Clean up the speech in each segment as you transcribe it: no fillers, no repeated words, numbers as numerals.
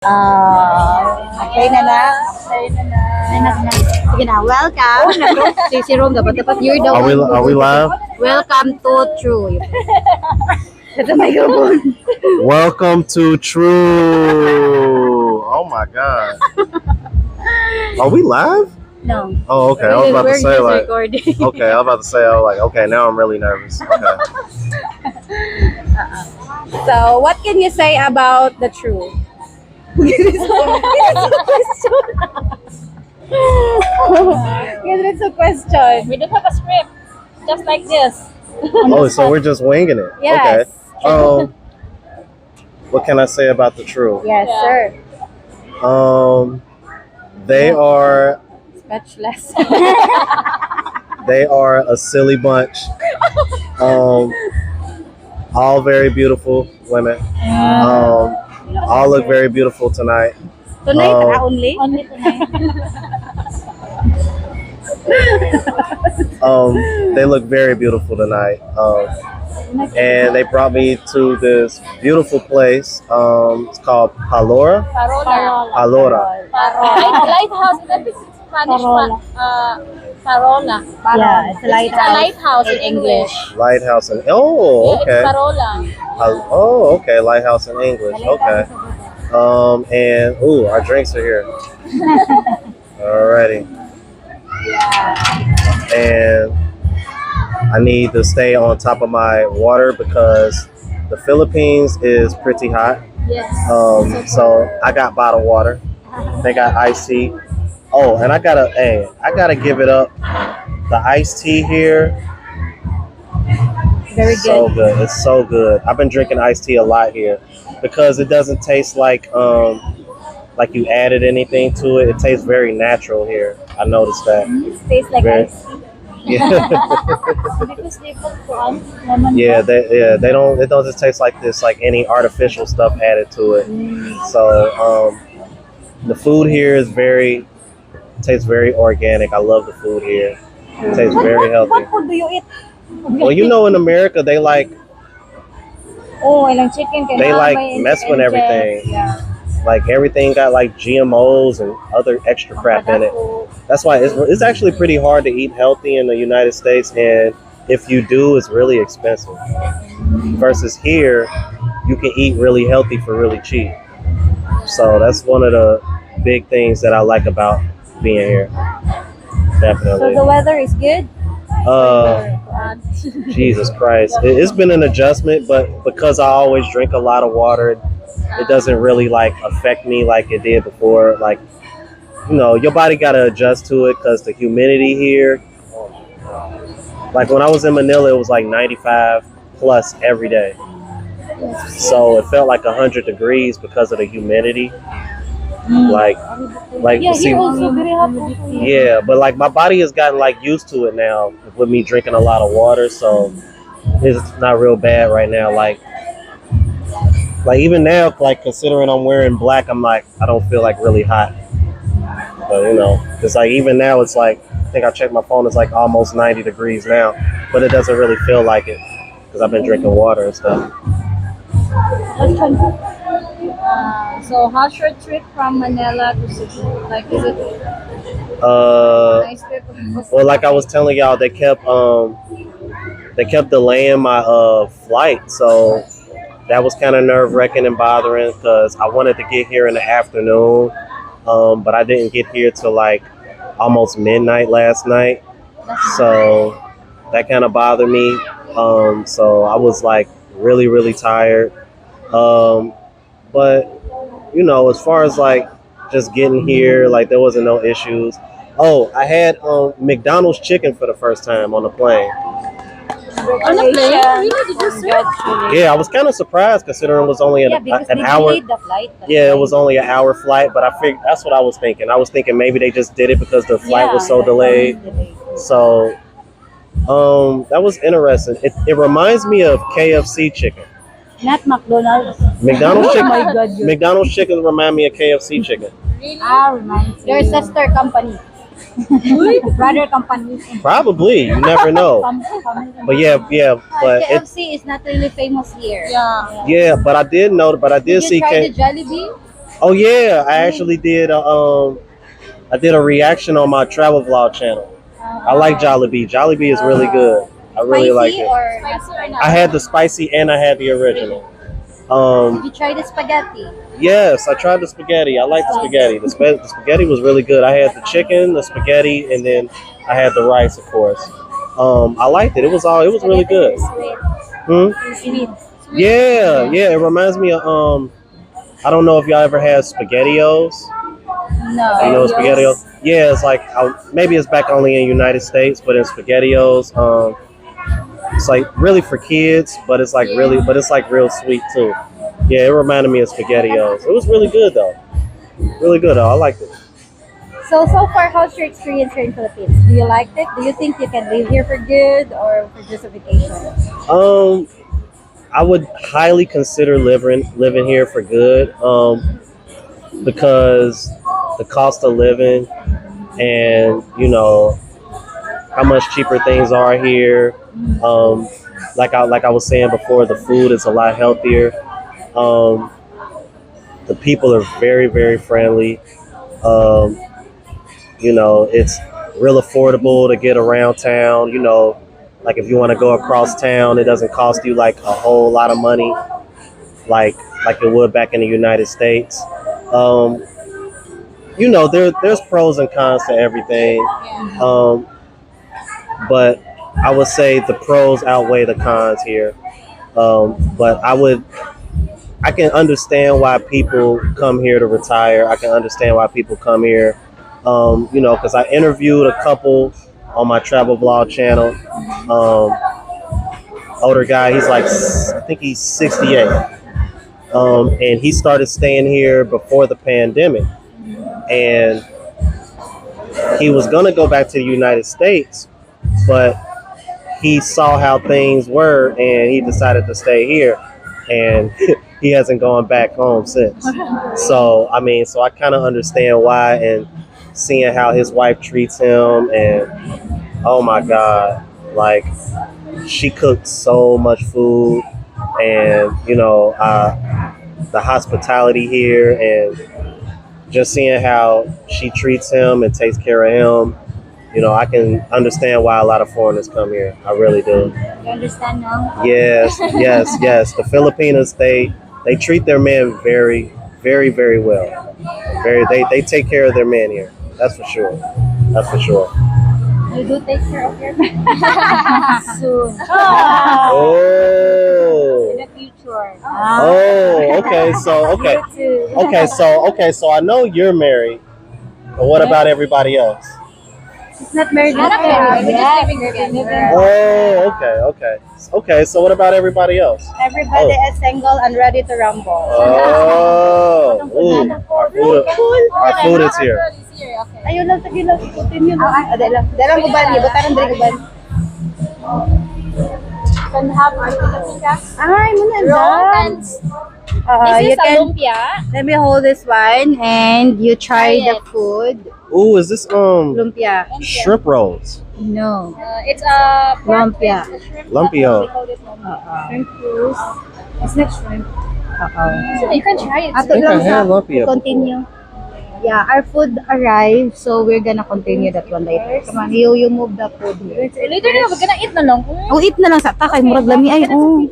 Okay na na. Sige na, welcome. Si Rom dapat you're the Are we live? Welcome to True. Ito microphone. Welcome to True. Oh my God. Are we live? No. Oh, okay. I was about to say like. Recording. Okay, I was about to say I was like, okay, now I'm really nervous. Okay. So, what can you say about the True? It's a question. We don't have a script, just like this. Oh, so we're just winging it. Yes. Okay. What can I say about the True? Yes, Yeah. sir. They are Speechless. they are a silly bunch. All very beautiful women. All look very beautiful tonight. Tonight, only? Only tonight. They look very beautiful tonight. And they brought me to this beautiful place. It's called Palora. Palora. Lighthouse. That is Spanish one. Parola. Yeah, it's a It's a lighthouse in English. Lighthouse in Yeah, okay. it's Parola. Oh, okay. Lighthouse in English. Okay. And our drinks are here. Alrighty. And I need to stay on top of my water because the Philippines is pretty hot. Yes. So I got bottled water. They got iced tea. Oh, and I gotta give it up. The iced tea here, Very so good. good. It's so good. I've been drinking iced tea a lot here because it doesn't taste like you added anything to it. It tastes very natural here. I noticed that. It tastes like Very- ice. Yeah. Because they put lemon. Yeah, they don't. It doesn't taste like this, like any artificial stuff added to it. So the food here tastes very organic. I love the food here. It tastes very healthy. What food do you eat? Well, you know, in America they like Ilang chicken can They have like may mess with ingest. everything. Yeah. like everything got like GMOs and other extra crap in it. That's why it's actually pretty hard to eat healthy in the United States, and if you do, it's really expensive. Versus here, you can eat really healthy for really cheap. So that's one of the big things that I like about being here. So Definitely. the weather is good? Jesus Christ. It's been an adjustment, but because I always drink a lot of water, it doesn't really like affect me like it did before. Like, you know, your body got to adjust to it because the humidity here, like when I was in Manila, it was like 95 plus every day. So it felt like 100 degrees because of the humidity. Like Yeah, see, here also very hot. yeah, but like my body has gotten like used to it now with me drinking a lot of water, so it's not real bad right now. Like even now, like considering I'm wearing black, I'm like I don't feel like really hot. But you know, it's like even now it's like I think I checked my phone, it's like almost 90 degrees now, but it doesn't really feel like it because I've been drinking water and stuff. So how's your trip from Manila to Cebu? Like, is it nice trip? Well, like I was telling y'all, they kept delaying my flight, so that was kind of nerve-wracking and bothering because I wanted to get here in the afternoon, but I didn't get here till like almost midnight last night, so that kind of bothered me. So I was like really, really tired, but you know, as far as like just getting here, like there wasn't no issues. Oh, I had McDonald's chicken for the first time on the plane. On the plane? Really? Did you see? Yeah, I was kind of surprised considering it was only because an they hour. delayed the flight. Yeah, it was only an hour flight, but I figured that's what I was thinking. I was thinking maybe they just did it because the flight was so delayed. So, that was interesting. It reminds me of KFC chicken. Not McDonald's. McDonald's chicken. Oh my God, you- McDonald's chicken remind me of KFC chicken. Really? Reminds Their sister company. Brother company. Probably, you never know. But yeah, but KFC is not really famous here. Yeah. yeah, but I did know. But I did Did see you try the Jollibee? Oh yeah, I actually did. I did a reaction on my travel vlog channel. I like Jollibee. Jollibee is really good. I really like Spicy it. or not spicy? I had the spicy and I had the original. Did you try the spaghetti? Yes, I tried the spaghetti. I like the spaghetti. The spaghetti was really good. I had the chicken, the spaghetti, and then I had the rice, of course. I liked it. It was really good. Sweet. Hmm? Sweet. Yeah, yeah. It reminds me of I don't know if y'all ever had SpaghettiOs. No. You know what SpaghettiOs? Yeah, it's like maybe it's back only in United States, but in SpaghettiOs, it's like really for kids, but it's like but it's like real sweet too. Yeah, it reminded me of SpaghettiOs. It was really good though. Really good though. I liked it. So far, how's your experience here in Philippines? Do you like it? Do you think you can live here for good or for just a vacation? Um, I would highly consider living here for good. Because the cost of living and how much cheaper things are here. Like I was saying before, the food is a lot healthier. Um, the people are very very friendly. Um, it's real affordable to get around town. Like if you want to go across town, it doesn't cost you like a whole lot of money, like it would back in the United States. Um, there's pros and cons to everything, but I would say the pros outweigh the cons here. But I can understand why people come here to retire. I can understand why people come here, because I interviewed a couple on my travel vlog channel. Older guy, he's like, I think he's 68, and he started staying here before the pandemic, and he was gonna go back to the United States, but he saw how things were and he decided to stay here, and he hasn't gone back home since. So so I kind of understand why, and seeing how his wife treats him, and oh my God, like she cooked so much food, and the hospitality here, and just seeing how she treats him and takes care of him, I can understand why a lot of foreigners come here. I really do. You understand now? Yes, yes, yes. The Filipinos, they treat their men very, very, very well. They take care of their men here. That's for sure. That's for sure. You do take care of your soon. Oh. In the future. Oh, okay. So I know you're married. But what about everybody else? It's not married. Not married. We're just living together. Oh, okay. So what about everybody else? Everybody is single and ready to rumble. Oh, ooh, our food is here. Okay. Ayun lang, sige lang. Putin yun. Dalang uban. Ibutaran din uban. Can have our pika. Ay, muna Roll and you this is a can, lumpia. let me hold this one and you try Try the it. food. Ooh, is this Lumpia. shrimp rolls? No. It's a pork Lumpia. with shrimp. Lumpia. We call it lumpia. Shrimp rolls. It's not shrimp. So you can try it. Ato think lang I had sa lumpia continue. Yeah, our food arrived, so we're gonna continue that one later. Come on, you move the food here. Later na, we're gonna eat na lang. Oh, eat na lang sa takay, murag lami ay. Oh.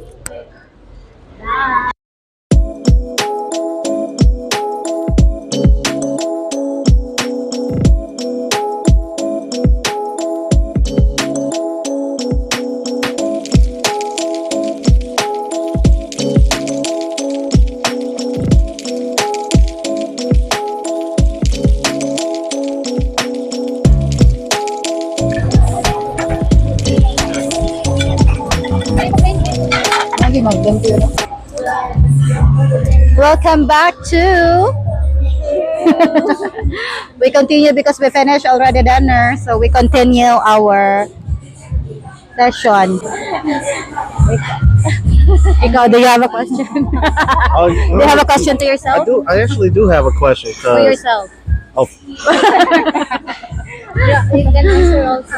Welcome back to. We continue because we finished already dinner, so we continue our session. Ikaw, do you have a question? Oh, Do you have a question to I yourself? do. I actually do have a question. For yourself. Oh, Yeah, you can answer also.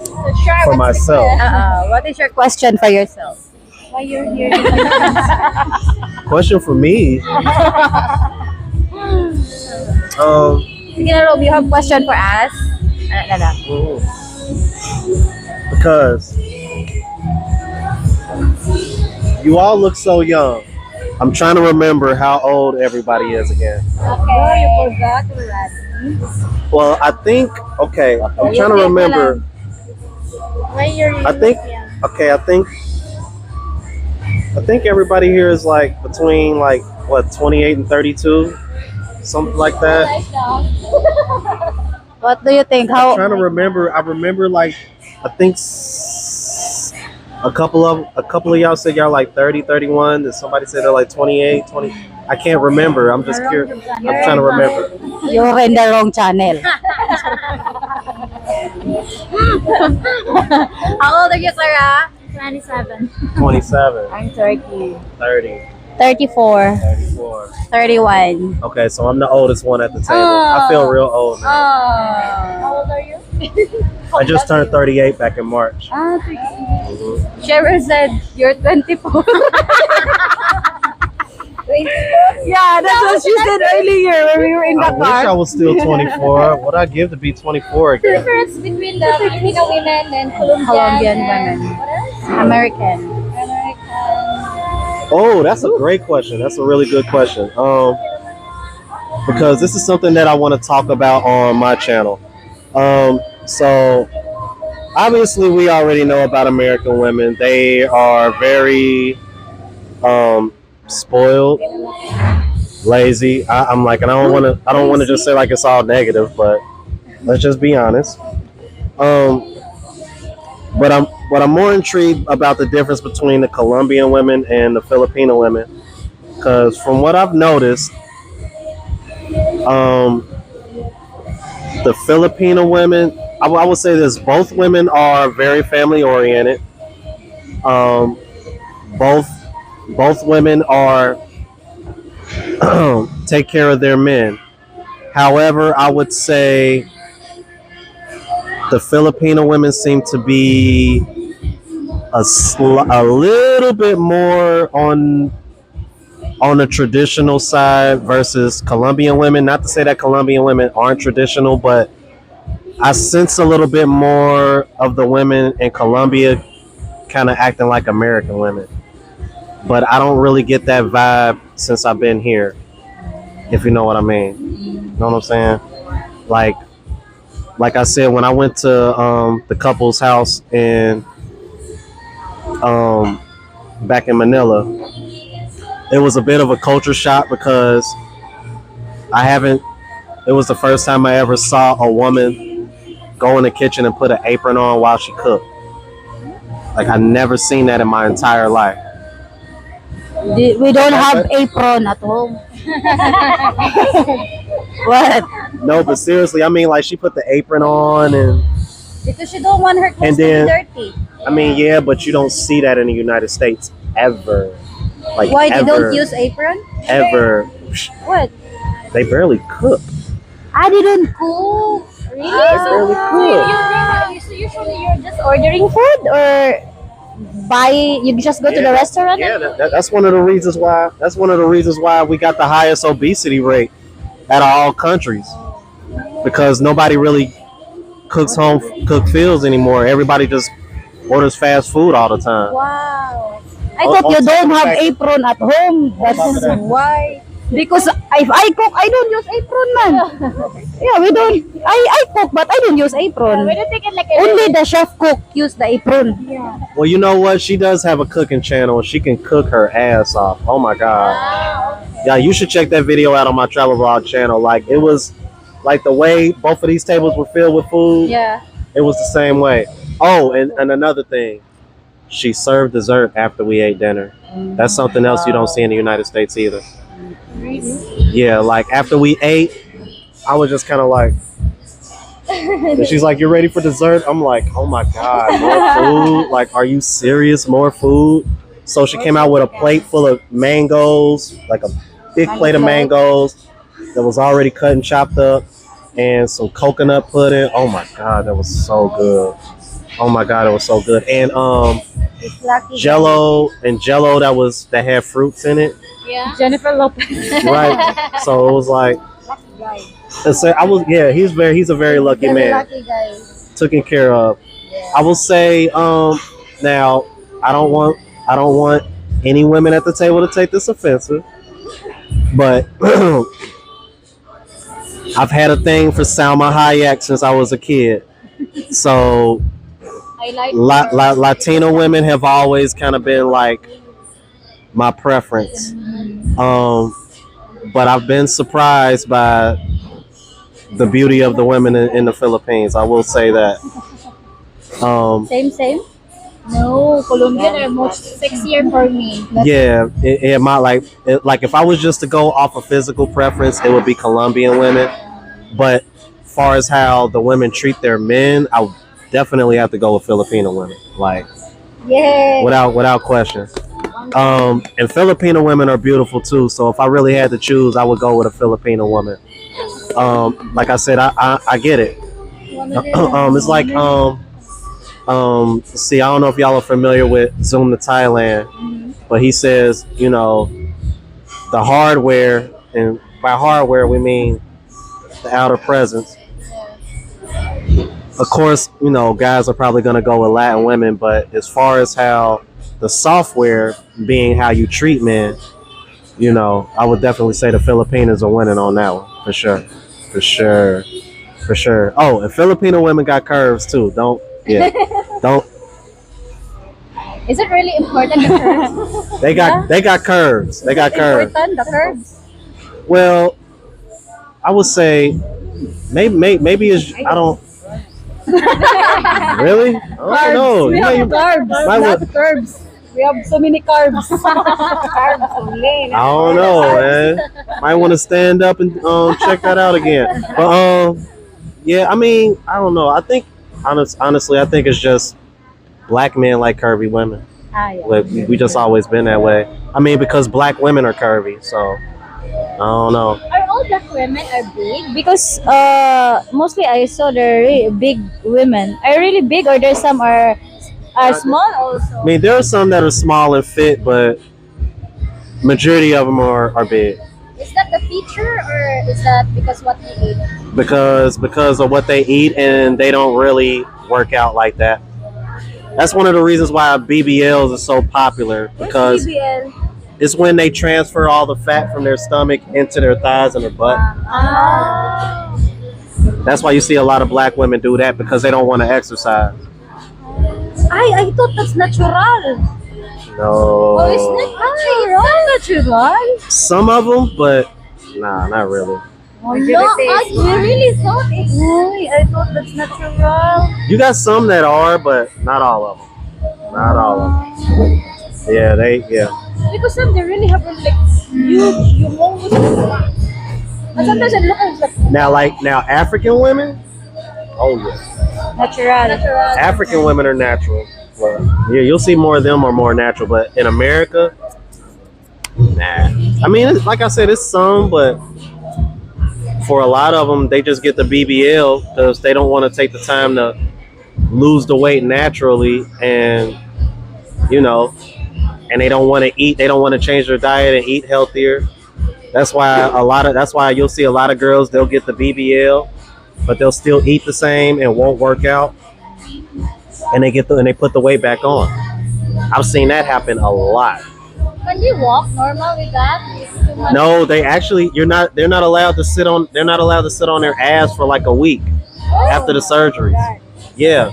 So try for what's myself. What is your question for yourself? why you're here. Question for me. Sige na, Rob, you have question for us? Ano na lang? Because you all look so young. I'm trying to remember how old everybody is again. Okay. You forgot already. Well, I think okay. I'm trying to remember. Why you're I think okay. I think everybody here is like between like what 28 and 32, something like that. What do you think? I'm How? trying to remember. I remember like I think a couple of y'all said y'all like 30, 31. And somebody said they're like 28, 20. I can't remember. I'm just curious. I'm trying to remember. You're in the wrong channel. How old are you, Sarah? 27. 27, I'm 30. 30, 34. 34. 31. Okay, so I'm the oldest one at the table. I feel real old now. How old are you? I just turned 38 back in March. Cheryl said you're 24. Yeah, that's what she said earlier when we were in the I wish I car. was still 24. What I give to be 24 The again? difference between the Filipino women and Colombian and women. what else? American. American. Oh, that's a great question. That's a really good question. Because this is something that I want to talk about on my channel. So obviously we already know about American women. They are very spoiled, lazy. I'm like, and I don't want to just say like it's all negative, but let's just be honest. But I'm more intrigued about the difference between the Colombian women and the Filipino women, because from what I've noticed, the Filipino women, I would say this: both women are very family oriented. Um, both women are take care of their men. However, I would say the Filipino women seem to be a little bit more on the traditional side versus Colombian women. Not to say that Colombian women aren't traditional, but I sense a little bit more of the women in Colombia kind of acting like American women. But I don't really get that vibe since I've been here, if you know what I mean. You know what I'm saying? Like I said, when I went to the couple's house in back in Manila, it was a bit of a culture shock because it was the first time I ever saw a woman go in the kitchen and put an apron on while she cooked. Like I never seen that in my entire life. We don't have apron at home. What? No, but seriously, I mean, like she put the apron on, and Because you don't want her clothes And to then- be dirty. I mean, yeah, but you don't see that in the United States ever. Like Why they ever, don't use apron? ever. What? They barely cook. I didn't cook. Really? Barely cook. So usually you're just ordering Ordering food or buy? You just go to the restaurant? Yeah, that's one of the reasons why. That's one of the reasons why we got the highest obesity rate out of all countries, because nobody really cooks home cooked meals anymore. Everybody just orders fast food all the time. Wow. I On- thought you on top don't of the have fact- apron at home. top of That's that- why. Because if I cook, I don't use apron, man. Yeah, we don't. I cook, but I don't use apron. we don't take it like Only the chef cook use the apron. Well, you know what? She does have a cooking channel. She can cook her ass off. Oh my god. Yeah, you should check that video out on my travel vlog channel. Like it was, like the way both of these tables were filled with food. Yeah. It was the same way. Oh, and another thing, she served dessert after we ate dinner. That's something else you don't see in the United States either. Yeah, like after we ate, I was just kind of like, and she's like, "You ready for dessert?" I'm like, "Oh my god, more food! Like, are you serious? More food?" So she came out with a plate full of mangoes, like a big plate of mangoes that was already cut and chopped up, and some coconut pudding. Oh my god, that was so good. Oh my god, it was so good. And It's lucky. Jello that had fruits in it. Yeah. Jennifer Lopez. Right. So it was like Lucky guy. he's a very lucky Very man. lucky guy. Taken care of. I will say now I don't want any women at the table to take this offensive, but I've had a thing for Salma Hayek since I was a kid. So I like her. Latino women have always kind of been like my preference. But I've been surprised by the beauty of the women in the Philippines. I will say that. Same. No, Colombian are most sexier for me. Yeah, it might like if I was just to go off of physical preference, it would be Colombian women. But far as how the women treat their men, I would definitely have to go with Filipino women, like Yeah. without question. And Filipino women are beautiful too. So if I really had to choose, I would go with a Filipino woman. Like I said, I get it. It's like see, I don't know if y'all are familiar with Zoom to Thailand, but he says, the hardware, and by hardware we mean the outer presence. Of course, guys are probably gonna go with Latin women, but as far as how the software being how you treat men, I would definitely say the Filipinos are winning on that one for sure, for sure, for sure. Oh, and Filipino women got curves too. Don't. Is it really important? The curves? They got curves. They got curves. Important, the curves. Well, I would say maybe it's I don't really. I don't know. We have carbs. might Not want- carbs. We have so many carbs. Carbs only. I don't know, man. Might want to stand up and check that out again. But yeah, I mean, I don't know. I think honestly, I think it's just black men like curvy women. Yeah. Like we just always been that way. I mean, because black women are curvy, so I don't know. Are all black women are big? Because mostly I saw they're really big women. Are really big, or there's some are small also. I mean, there are some that are small and fit, but majority of them are big Is that the feature, or is that because what you eat? because of what they eat, and they don't really work out like that. That's one of the reasons why BBLs are so popular, because BBL? it's when they transfer all the fat from their stomach into their thighs and their butt. Ah. That's why you see a lot of black women do that, because they don't want to exercise. I thought that's natural. No. Oh, it's not natural. Some of them, but nah, not really. Oh, no, I really thought it's. I thought that's natural. You got some that are, but not all of them. Not all of them. Yeah. Because some they really have like huge, humongous. And sometimes it looks like Now African women, oh yeah, Natural. African women are natural. Well, yeah, you'll see more of them are more natural, but in America, nah. I mean, like I said, it's some, but for a lot of them, they just get the BBL because they don't want to take the time to lose the weight naturally, and and they don't want to eat. They don't want to change their diet and eat healthier. That's why you'll see a lot of girls, they'll get the BBL, but they'll still eat the same and won't work out, and they put the weight back on. I've seen that happen a lot. can you walk normal with that? It's too much. No, they're not allowed to sit on their ass for like a week after the surgery. Yeah.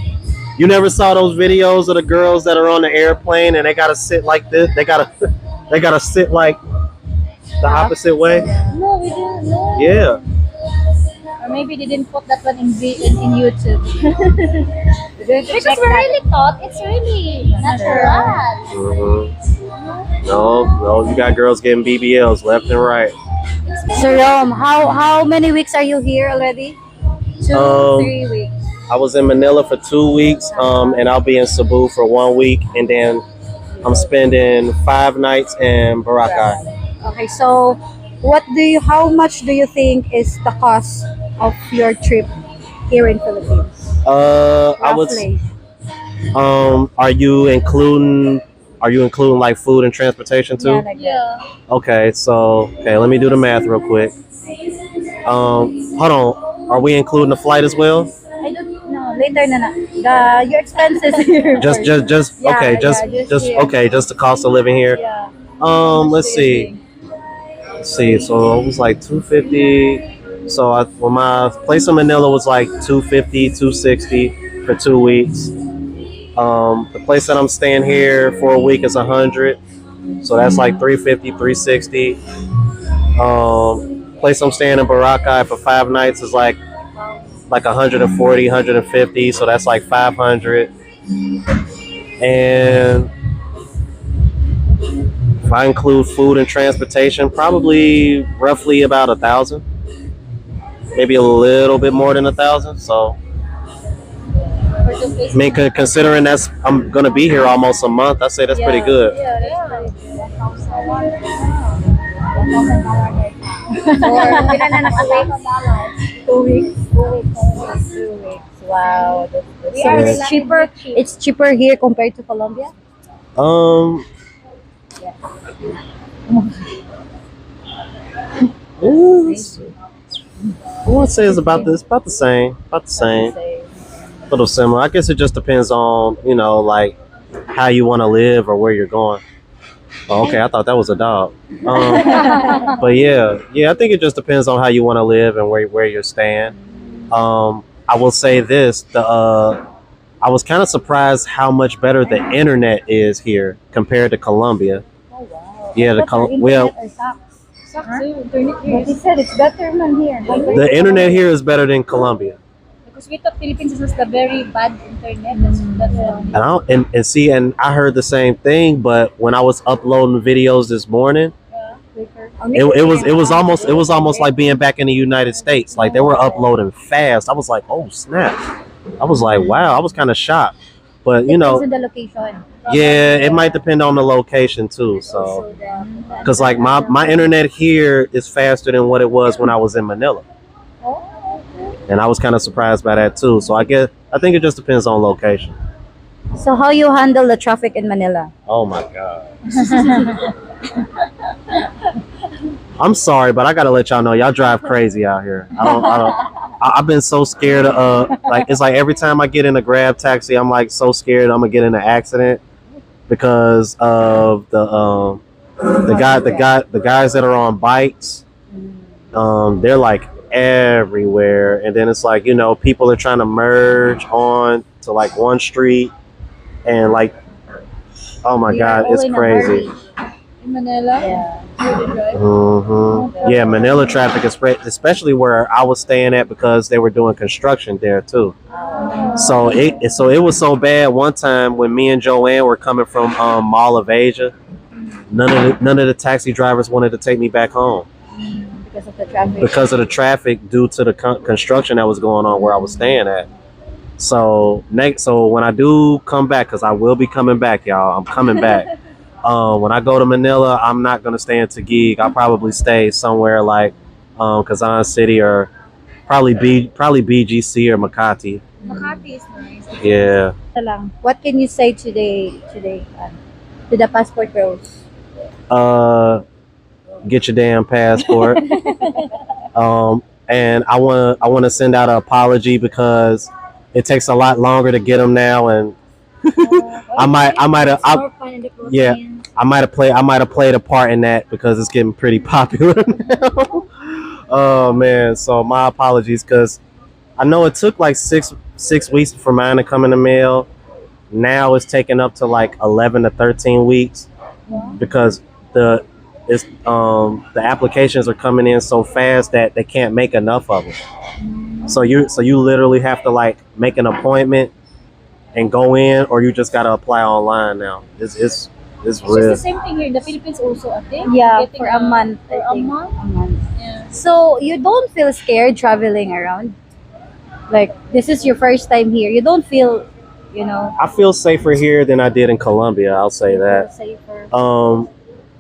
You never saw those videos of the girls that are on the airplane and they gotta sit like this? They gotta sit like the opposite way? No, we didn't know. Yeah. Or maybe they didn't put that one in YouTube. Because we really thought it's really natural. Mm-hmm. No, you got girls getting BBLs left and right. So Rome, how many weeks are you here already? 3 weeks. I was in Manila for 2 weeks, and I'll be in Cebu for 1 week, and then I'm spending 5 nights in Boracay. Okay, so how much do you think is the cost of your trip here in Philippines? I would Roughly. Are you including like food and transportation Yeah, too? like that. Yeah. Okay, so okay, let me do the math real quick. Hold on. Are we including the flight as well? I don't know. Later na na. Your expenses here Just, first. okay, Yeah, yeah, just here. okay, just the cost of living here. Yeah. How much Let's do you see. think? Let's see. So it was like 250. So well, my place in Manila was like 250, 260 for 2 weeks. The place that I'm staying here for a week is 100. So that's like 350, 360. Place I'm staying in Boracay for 5 nights is like 140, 150. So that's like 500. And if I include food and transportation, probably roughly about 1,000, maybe a little bit more than 1,000. So, For two I places. mean, considering that's I'm gonna be here almost a month, I say that's pretty good. Yeah, that's Yeah. pretty good. $1,000 Or ilan na $1,000. 2 weeks? 2 weeks. 2 weeks. Wow. We So are Yeah. it's cheaper. cheap. It's cheaper here compared to Colombia. Um, it's, I would say it's about the same, a little similar. I guess it just depends on like how you want to live or where you're going. Oh, okay, I thought that was a dog. But yeah, I think it just depends on how you want to live and where you're staying. I will say this: I was kind of surprised how much better the internet is here compared to Colombia. Oh wow. Yeah, well, Or socks. Sucks too. Internet here. But he said it's better than here. the internet here is better than Colombia. Because we thought Philippines is the very bad internet. That's And and see, and I heard the same thing, but when I was uploading videos this morning, it was almost like being back in the United States. Like they were uploading fast. I was like, oh snap! I was like, wow. I was kind of shocked, but Depends on the location. yeah, it might depend on the location too. So, because like my internet here is faster than what it was when I was in Manila, and I was kind of surprised by that too. So I think it just depends on location. So how you handle the traffic in Manila? Oh my god. I'm sorry, but I gotta let y'all know y'all drive crazy out here. I've been so scared of like it's like every time I get in a Grab taxi, I'm like so scared I'm gonna get in an accident because of the guys that are on bikes. They're like everywhere, and then it's like people are trying to merge on to like one street, and like oh my We are god, all it's in a crazy. hurry. in Manila. Yeah. Yeah, Manila traffic is especially where I was staying at because they were doing construction there too. So it was so bad one time when me and Joanne were coming from Mall of Asia. None of the taxi drivers wanted to take me back home Because of the traffic. because of the traffic due to the construction that was going on where I was staying at. So when I do come back, because I will be coming back, y'all, I'm coming back. When I go to Manila, I'm not gonna stay in Taguig. I'll probably stay somewhere like Quezon City or probably BGC or Makati. Makati is nice. Yeah. What can you say today to the passport bros? Get your damn passport. And I wanna send out an apology because it takes a lot longer to get them now, and I might have yeah. I might have played a part in that because it's getting pretty popular now. Oh man, so my apologies because I know it took like six weeks for mine to come in the mail. Now it's taking up to like 11 to 13 weeks because the applications are coming in so fast that they can't make enough of them. So you literally have to like make an appointment and go in, or you just gotta apply online now. It's It's just real. the same thing here in the Philippines also, I think. Yeah, Getting for a month. For I a think. month? A month. Yeah. So you don't feel scared traveling around? Like this is your first time here. You don't feel, I feel safer here than I did in Colombia. I'll say that. safer.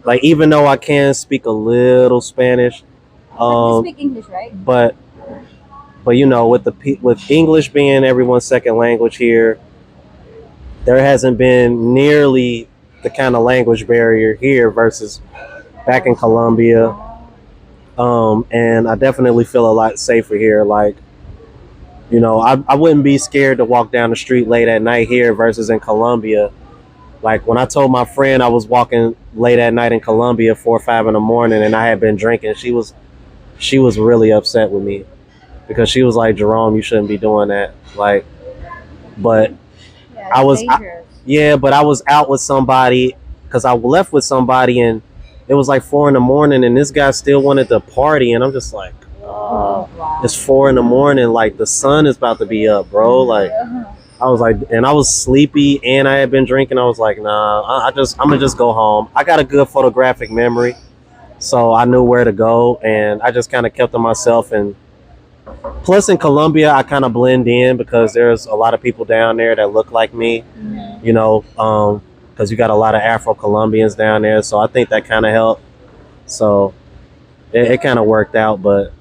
Like even though I can speak a little Spanish, But you um, speak English, right? but with with English being everyone's second language here, there hasn't been nearly the kind of language barrier here versus back in Colombia. And I definitely feel a lot safer here. Like, I wouldn't be scared to walk down the street late at night here versus in Colombia. Like when I told my friend I was walking late at night in Colombia, 4 or 5 in the morning, and I had been drinking, she was really upset with me because she was like, Jerome, you shouldn't be doing that. Like, but Yeah, I it's was, dangerous. yeah, but I was out with somebody because I left with somebody and it was like 4 in the morning and this guy still wanted to party. And I'm just like, Oh, wow. it's 4 in the morning. Like the sun is about to be up, bro. Like I was like, and I was sleepy and I had been drinking. I was like, nah, I'm gonna just go home. I got a good photographic memory. So I knew where to go and I just kind of kept to myself. And plus in Colombia, I kind of blend in because there's a lot of people down there that look like me, because you got a lot of Afro-Colombians down there. So I think that kind of helped. So it kind of worked out, but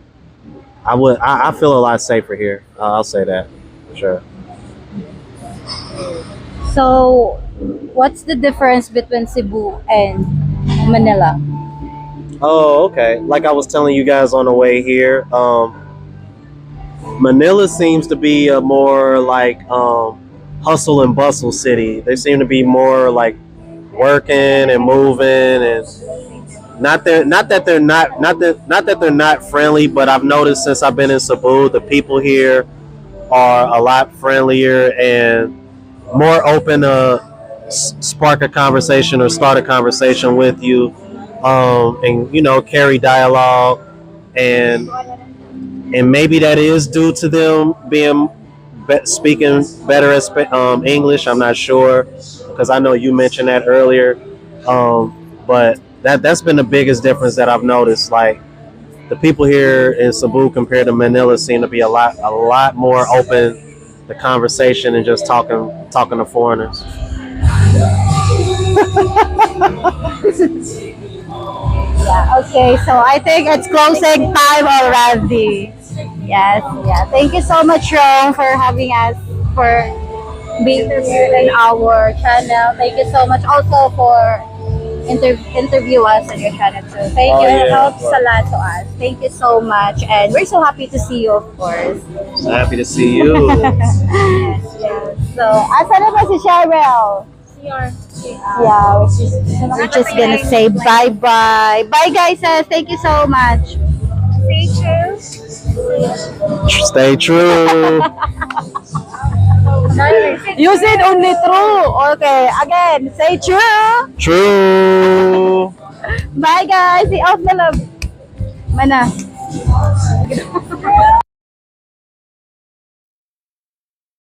I feel a lot safer here. I'll say that for sure. So, what's the difference between Cebu and Manila? Oh, okay. Like I was telling you guys on the way here, Manila seems to be a more like hustle and bustle city. They seem to be more like working and moving, and not that they're not friendly, but I've noticed since I've been in Cebu, the people here are a lot friendlier and more open to spark a conversation or start a conversation with you, and carry dialogue, and maybe that is due to them being speaking better as English. I'm not sure because I know you mentioned that earlier, but that's been the biggest difference that I've noticed. Like the people here in Cebu compared to Manila seem to be a lot more open to conversation and just talking to foreigners. Yeah, okay, so I think it's closing time already. Yes, yeah. Thank you so much, Rome, for having us, for being here in our channel. Thank you so much also for interview us on your channel too. Thank Oh, you. It yeah. helps a lot to us. Thank you so much. And we're so happy to see you, of course. So happy to see you. Yes. So, asa na ba si Cheryl? Yeah, we're just gonna say bye-bye. Bye, guys. Thank you so much. Stay true. You said only true. Okay, again, say true. True. Bye, guys. See off na love. Mana.